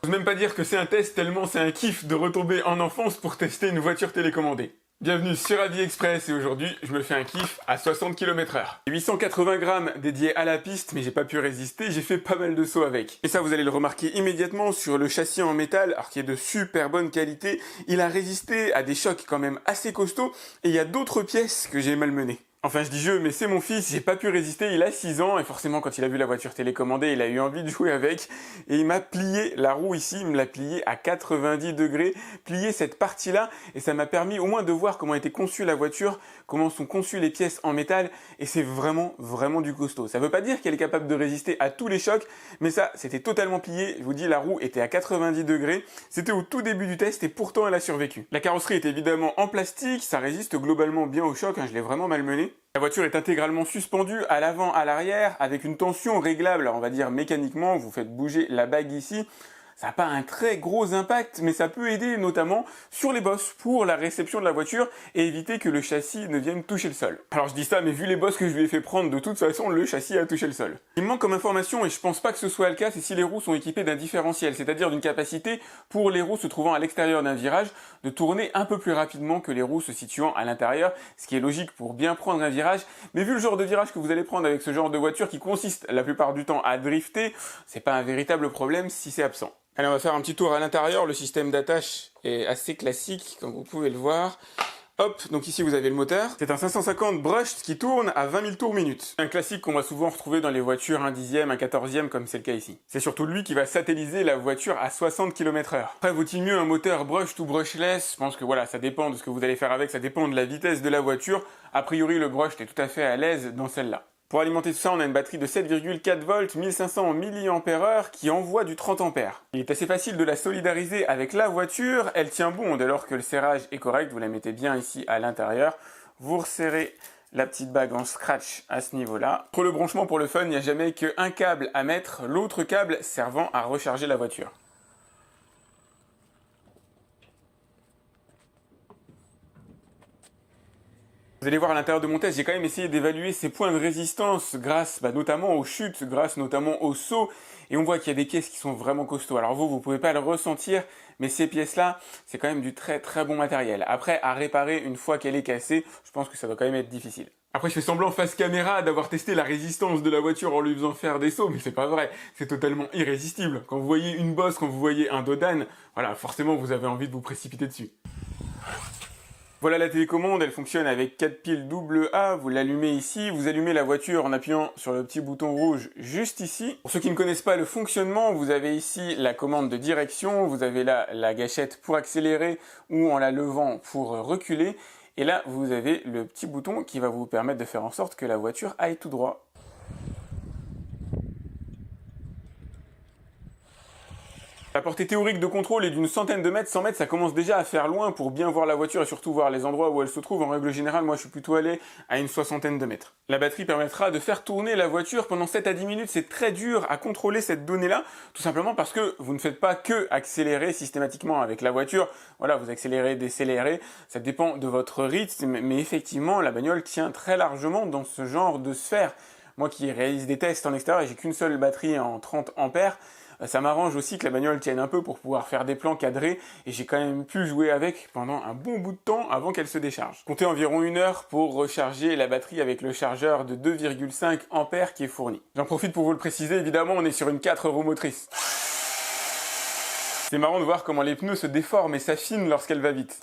J'ose même pas dire que c'est un test tellement c'est un kiff de retomber en enfance pour tester une voiture télécommandée. Bienvenue sur AviExpress et aujourd'hui je me fais un kiff à 60 km/h. 880 grammes dédiés à la piste mais j'ai pas pu résister, j'ai fait pas mal de sauts avec. Et ça vous allez le remarquer immédiatement sur le châssis en métal, alors qui est de super bonne qualité. Il a résisté à des chocs quand même assez costauds et il y a d'autres pièces que j'ai malmenées. Enfin je dis je, mais c'est mon fils, j'ai pas pu résister, il a 6 ans et forcément quand il a vu la voiture télécommandée, il a eu envie de jouer avec et il m'a plié la roue ici, il me l'a plié à 90 degrés, plié cette partie-là et ça m'a permis au moins de voir comment était conçue la voiture, comment sont conçues les pièces en métal et c'est vraiment du costaud. Ça veut pas dire qu'elle est capable de résister à tous les chocs, mais ça c'était totalement plié, je vous dis la roue était à 90 degrés, c'était au tout début du test et pourtant elle a survécu. La carrosserie est évidemment en plastique, ça résiste globalement bien au choc, je l'ai vraiment malmené. La voiture est intégralement suspendue à l'avant, à l'arrière, avec une tension réglable, alors on va dire mécaniquement, vous faites bouger la bague ici. Ça n'a pas un très gros impact, mais ça peut aider notamment sur les bosses pour la réception de la voiture et éviter que le châssis ne vienne toucher le sol. Alors je dis ça, mais vu les bosses que je lui ai fait prendre, de toute façon, le châssis a touché le sol. Il me manque comme information, et je pense pas que ce soit le cas, c'est si les roues sont équipées d'un différentiel, c'est-à-dire d'une capacité pour les roues se trouvant à l'extérieur d'un virage de tourner un peu plus rapidement que les roues se situant à l'intérieur, ce qui est logique pour bien prendre un virage, mais vu le genre de virage que vous allez prendre avec ce genre de voiture qui consiste la plupart du temps à drifter, c'est pas un véritable problème si c'est absent. Allez, on va faire un petit tour à l'intérieur. Le système d'attache est assez classique, comme vous pouvez le voir. Hop, donc ici vous avez le moteur. C'est un 550 brushed qui tourne à 20 000 tours minute. Un classique qu'on va souvent retrouver dans les voitures 1 dixième, 1 quatorzième, comme c'est le cas ici. C'est surtout lui qui va satelliser la voiture à 60 km/h. Après, vaut-il mieux un moteur brushed ou brushless? Je pense que voilà, ça dépend de ce que vous allez faire avec, ça dépend de la vitesse de la voiture. A priori, le brushed est tout à fait à l'aise dans celle-là. Pour alimenter tout ça, on a une batterie de 7,4 volts, 1500 mAh qui envoie du 30 ampères. Il est assez facile de la solidariser avec la voiture, elle tient bon dès lors que le serrage est correct, vous la mettez bien ici à l'intérieur, vous resserrez la petite bague en scratch à ce niveau-là. Pour le branchement, pour le fun, il n'y a jamais qu'un câble à mettre, l'autre câble servant à recharger la voiture. Vous allez voir à l'intérieur de mon test, j'ai quand même essayé d'évaluer ces points de résistance grâce notamment aux chutes, grâce notamment aux sauts. Et on voit qu'il y a des pièces qui sont vraiment costauds. Alors vous pouvez pas le ressentir, mais ces pièces-là, c'est quand même du très bon matériel. Après, à réparer une fois qu'elle est cassée, je pense que ça doit quand même être difficile. Après, je fais semblant face caméra d'avoir testé la résistance de la voiture en lui faisant faire des sauts, mais c'est pas vrai. C'est totalement irrésistible. Quand vous voyez une bosse, quand vous voyez un dos d'âne, voilà, forcément vous avez envie de vous précipiter dessus. Voilà la télécommande, elle fonctionne avec 4 piles AA, vous l'allumez ici, vous allumez la voiture en appuyant sur le petit bouton rouge juste ici. Pour ceux qui ne connaissent pas le fonctionnement, vous avez ici la commande de direction, vous avez là la gâchette pour accélérer ou en la levant pour reculer, et là vous avez le petit bouton qui va vous permettre de faire en sorte que la voiture aille tout droit. La portée théorique de contrôle est d'une centaine de mètres, 100 mètres, ça commence déjà à faire loin pour bien voir la voiture et surtout voir les endroits où elle se trouve. En règle générale, moi je suis plutôt allé à une soixantaine de mètres. La batterie permettra de faire tourner la voiture pendant 7 à 10 minutes. C'est très dur à contrôler cette donnée-là, tout simplement parce que vous ne faites pas que accélérer systématiquement avec la voiture. Voilà, vous accélérez, décélérez, ça dépend de votre rythme, mais effectivement, la bagnole tient très largement dans ce genre de sphère. Moi qui réalise des tests en extérieur et j'ai qu'une seule batterie en 30 ampères, ça m'arrange aussi que la bagnole tienne un peu pour pouvoir faire des plans cadrés et j'ai quand même pu jouer avec pendant un bon bout de temps avant qu'elle se décharge. Comptez environ 1 heure pour recharger la batterie avec le chargeur de 2,5 ampères qui est fourni. J'en profite pour vous le préciser, évidemment on est sur une 4 roues motrices. C'est marrant de voir comment les pneus se déforment et s'affinent lorsqu'elle va vite.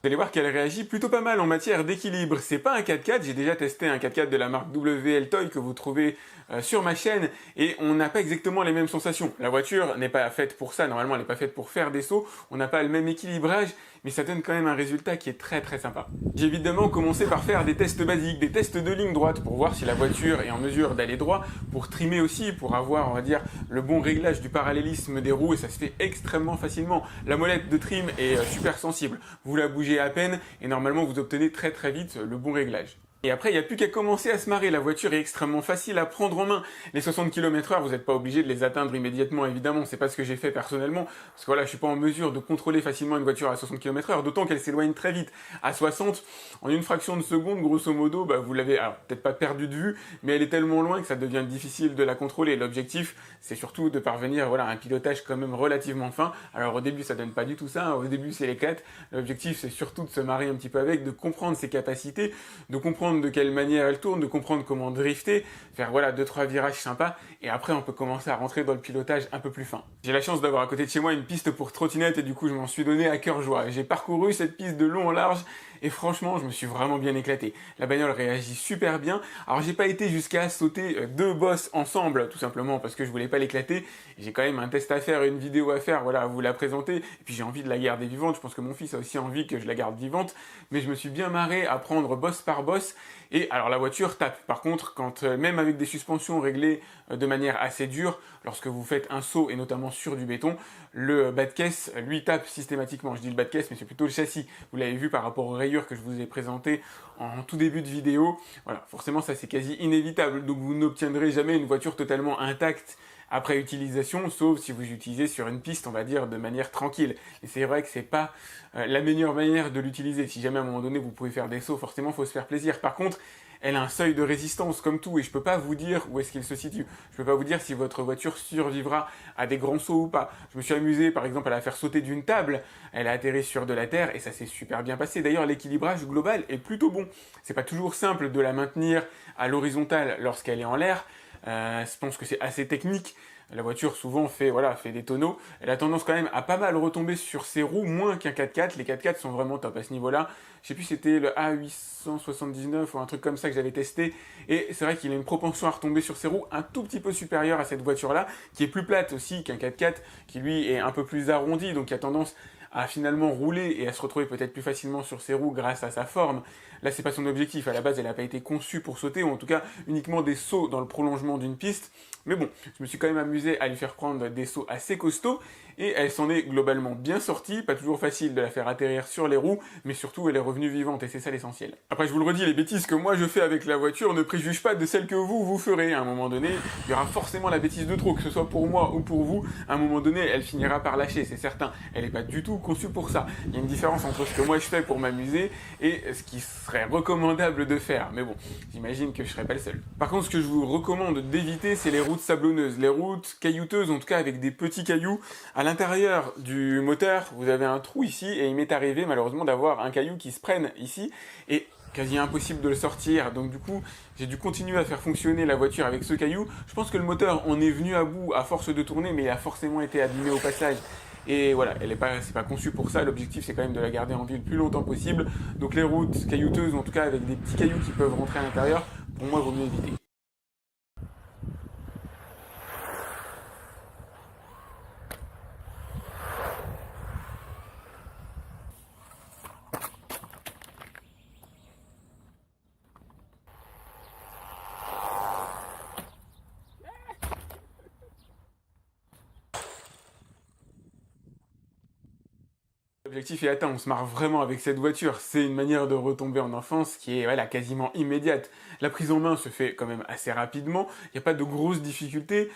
Vous allez voir qu'elle réagit plutôt pas mal en matière d'équilibre. C'est pas un 4x4, j'ai déjà testé un 4x4 de la marque WL Toy que vous trouvez sur ma chaîne et on n'a pas exactement les mêmes sensations. La voiture n'est pas faite pour ça, normalement elle n'est pas faite pour faire des sauts, on n'a pas le même équilibrage, mais ça donne quand même un résultat qui est très sympa. J'ai évidemment commencé par faire des tests basiques, des tests de ligne droite pour voir si la voiture est en mesure d'aller droit, pour trimer aussi, pour avoir, on va dire, le bon réglage du parallélisme des roues et ça se fait extrêmement facilement. La molette de trim est super sensible, vous la bougez à peine et normalement vous obtenez très vite le bon réglage. Et après, il n'y a plus qu'à commencer à se marrer. La voiture est extrêmement facile à prendre en main. Les 60 km/h, vous n'êtes pas obligé de les atteindre immédiatement, évidemment. C'est pas ce que j'ai fait personnellement. Parce que voilà, je suis pas en mesure de contrôler facilement une voiture à 60 km/h, d'autant qu'elle s'éloigne très vite. À 60, en une fraction de seconde, grosso modo, bah, vous l'avez, alors peut-être pas perdu de vue, mais elle est tellement loin que ça devient difficile de la contrôler. L'objectif, c'est surtout de parvenir, voilà, à un pilotage quand même relativement fin. Alors au début, ça donne pas du tout ça. Hein. Au début, c'est l'éclate. L'objectif, c'est surtout de se marier un petit peu avec, de comprendre ses capacités, de comprendre de quelle manière elle tourne, de comprendre comment drifter, faire voilà 2-3 virages sympas, et après on peut commencer à rentrer dans le pilotage un peu plus fin. J'ai la chance d'avoir à côté de chez moi une piste pour trottinette et du coup je m'en suis donné à cœur joie. J'ai parcouru cette piste de long en large et franchement je me suis vraiment bien éclaté. La bagnole réagit super bien. Alors j'ai pas été jusqu'à sauter deux bosses ensemble, tout simplement parce que je voulais pas l'éclater. J'ai quand même un test à faire, une vidéo à faire, voilà, à vous la présenter. Et puis j'ai envie de la garder vivante, je pense que mon fils a aussi envie que je la garde vivante. Mais je me suis bien marré à prendre bosse par bosse. Et alors la voiture tape. Par contre, quand même avec des suspensions réglées de manière assez dure, lorsque vous faites un saut et notamment sur du béton, le bas de caisse lui tape systématiquement. Je dis le bas de caisse, mais c'est plutôt le châssis. Vous l'avez vu par rapport aux rayures que je vous ai présentées en tout début de vidéo. Voilà, forcément ça c'est quasi inévitable. Donc vous n'obtiendrez jamais une voiture totalement intacte après utilisation, sauf si vous utilisez sur une piste, on va dire, de manière tranquille. Et c'est vrai que c'est pas la meilleure manière de l'utiliser. Si jamais à un moment donné vous pouvez faire des sauts, forcément il faut se faire plaisir. Par contre, elle a un seuil de résistance comme tout et je peux pas vous dire où est-ce qu'il se situe. Je peux pas vous dire si votre voiture survivra à des grands sauts ou pas. Je me suis amusé par exemple à la faire sauter d'une table, elle a atterri sur de la terre et ça s'est super bien passé. D'ailleurs l'équilibrage global est plutôt bon. C'est pas toujours simple de la maintenir à l'horizontale lorsqu'elle est en l'air. Je pense que c'est assez technique. La voiture souvent fait des tonneaux. Elle a tendance quand même à pas mal retomber sur ses roues, moins qu'un 4x4. Les 4x4 sont vraiment top à ce niveau-là. Je sais plus si c'était le A879 ou un truc comme ça que j'avais testé. Et c'est vrai qu'il a une propension à retomber sur ses roues un tout petit peu supérieure à cette voiture-là, qui est plus plate aussi qu'un 4x4, qui lui est un peu plus arrondi, donc qui a tendance à finalement rouler et à se retrouver peut-être plus facilement sur ses roues grâce à sa forme. Là, c'est pas son objectif. À la base, elle n'a pas été conçue pour sauter, ou en tout cas uniquement des sauts dans le prolongement d'une piste. Mais bon, je me suis quand même amusé à lui faire prendre des sauts assez costauds et elle s'en est globalement bien sortie. Pas toujours facile de la faire atterrir sur les roues, mais surtout elle est revenue vivante et c'est ça l'essentiel. Après, je vous le redis, les bêtises que moi je fais avec la voiture ne préjugent pas de celles que vous ferez. À un moment donné, il y aura forcément la bêtise de trop, que ce soit pour moi ou pour vous. À un moment donné, elle finira par lâcher, c'est certain. Elle n'est pas du tout conçue pour ça. Il y a une différence entre ce que moi je fais pour m'amuser et ce qui serait recommandable de faire. Mais bon, j'imagine que je serai pas le seul. Par contre, ce que je vous recommande d'éviter, c'est les routes sablonneuses, les routes caillouteuses, en tout cas avec des petits cailloux. À l'intérieur du moteur, vous avez un trou ici et il m'est arrivé malheureusement d'avoir un caillou qui se prenne ici et quasi impossible de le sortir. Donc du coup, j'ai dû continuer à faire fonctionner la voiture avec ce caillou. Je pense que le moteur en est venu à bout à force de tourner, mais il a forcément été abîmé au passage. Et voilà, c'est pas conçu pour ça. L'objectif, c'est quand même de la garder en vie le plus longtemps possible. Donc les routes caillouteuses, en tout cas avec des petits cailloux qui peuvent rentrer à l'intérieur, pour moi, il vaut mieux éviter. L'objectif est atteint, on se marre vraiment avec cette voiture. C'est une manière de retomber en enfance qui est voilà, quasiment immédiate. La prise en main se fait quand même assez rapidement, il n'y a pas de grosses difficultés.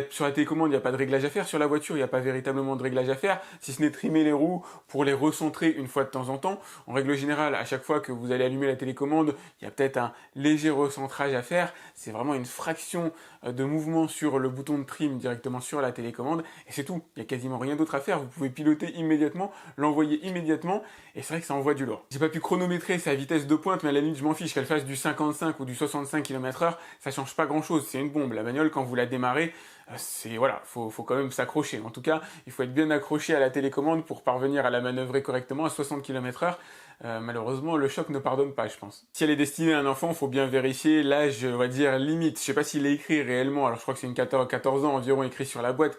Sur la télécommande, il n'y a pas de réglage à faire. Sur la voiture, il n'y a pas véritablement de réglage à faire, si ce n'est trimer les roues pour les recentrer une fois de temps en temps. En règle générale, à chaque fois que vous allez allumer la télécommande, il y a peut-être un léger recentrage à faire. C'est vraiment une fraction de mouvement sur le bouton de trim directement sur la télécommande. Et c'est tout, il n'y a quasiment rien d'autre à faire. Vous pouvez piloter immédiatement, l'envoyer immédiatement et c'est vrai que ça envoie du lourd. J'ai pas pu chronométrer sa vitesse de pointe, mais à la limite je m'en fiche qu'elle fasse du 55 ou du 65 km/h, ça change pas grand chose, c'est une bombe. La bagnole quand vous la démarrez, c'est voilà, faut quand même s'accrocher. En tout cas, il faut être bien accroché à la télécommande pour parvenir à la manœuvrer correctement à 60 km/h. Malheureusement, le choc ne pardonne pas, je pense. Si elle est destinée à un enfant, il faut bien vérifier l'âge, on va dire, limite. Je sais pas s'il est écrit réellement, alors je crois que c'est une 14 ans environ écrit sur la boîte.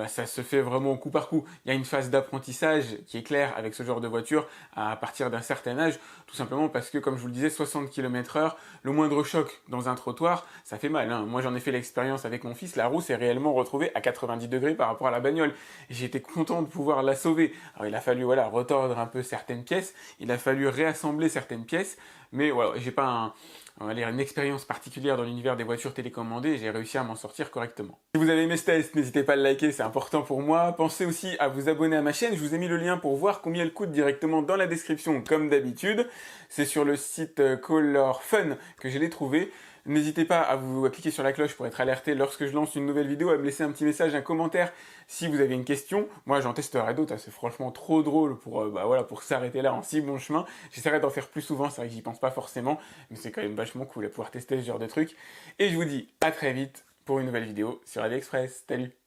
Ça se fait vraiment au coup par coup. Il y a une phase d'apprentissage qui est claire avec ce genre de voiture à partir d'un certain âge, tout simplement parce que, comme je vous le disais, 60 km/h, le moindre choc dans un trottoir, ça fait mal. Hein. Moi, j'en ai fait l'expérience avec mon fils. La roue s'est réellement retrouvée à 90 degrés par rapport à la bagnole. J'ai été content de pouvoir la sauver. Alors, il a fallu retordre un peu certaines pièces. Il a fallu réassembler certaines pièces. Mais voilà, j'ai pas on va dire, une expérience particulière dans l'univers des voitures télécommandées et j'ai réussi à m'en sortir correctement. Si vous avez aimé ce test, n'hésitez pas à le liker, c'est important pour moi. Pensez aussi à vous abonner à ma chaîne, je vous ai mis le lien pour voir combien elle coûte directement dans la description comme d'habitude. C'est sur le site Color Fun que je l'ai trouvé. N'hésitez pas à vous cliquer sur la cloche pour être alerté lorsque je lance une nouvelle vidéo, à me laisser un petit message, un commentaire si vous avez une question. Moi j'en testerai d'autres, c'est franchement trop drôle pour, pour s'arrêter là en si bon chemin. J'essaierai d'en faire plus souvent, c'est vrai que j'y pense pas forcément, mais c'est quand même vachement cool à pouvoir tester ce genre de trucs. Et je vous dis à très vite pour une nouvelle vidéo sur AliExpress. Salut!